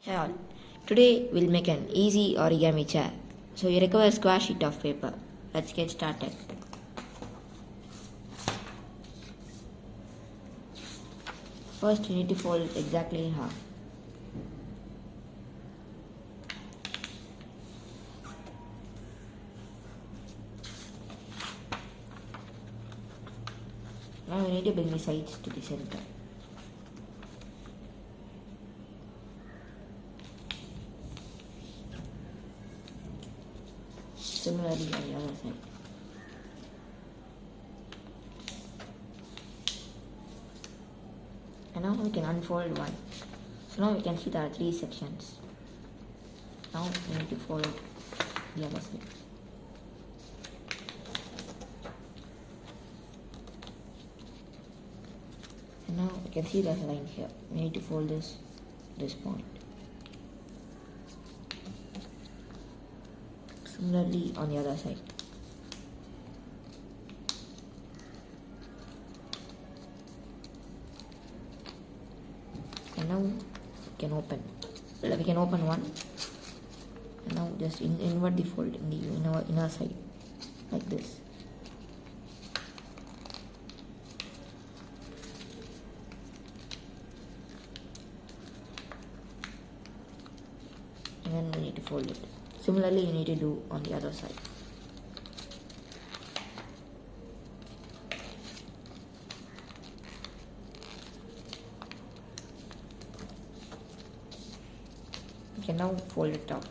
Hey all, today we'll make an easy origami chair. So you require a square sheet of paper. Let's get started. First you need to fold it exactly in half. Now you need to bring the sides to the center. Similarly on the other side. And now we can unfold one. So now we can see there are three sections. Now we need to fold the other side. And now we can see there's a line here. We need to fold this point. Similarly on the other side. And now we can open one, and now just invert the fold in the inner side like this. And then we need to fold it. Similarly you need to do on the other side. You can now fold it up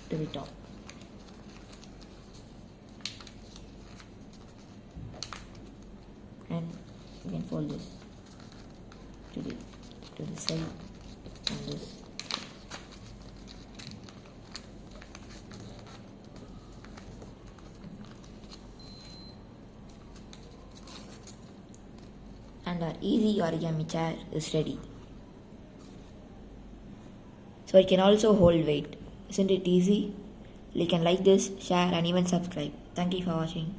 to the top. And you can fold this to the side and this. And our easy origami chair is ready. So it can also hold weight. Isn't it easy? You can like this, share and even subscribe. Thank you for watching.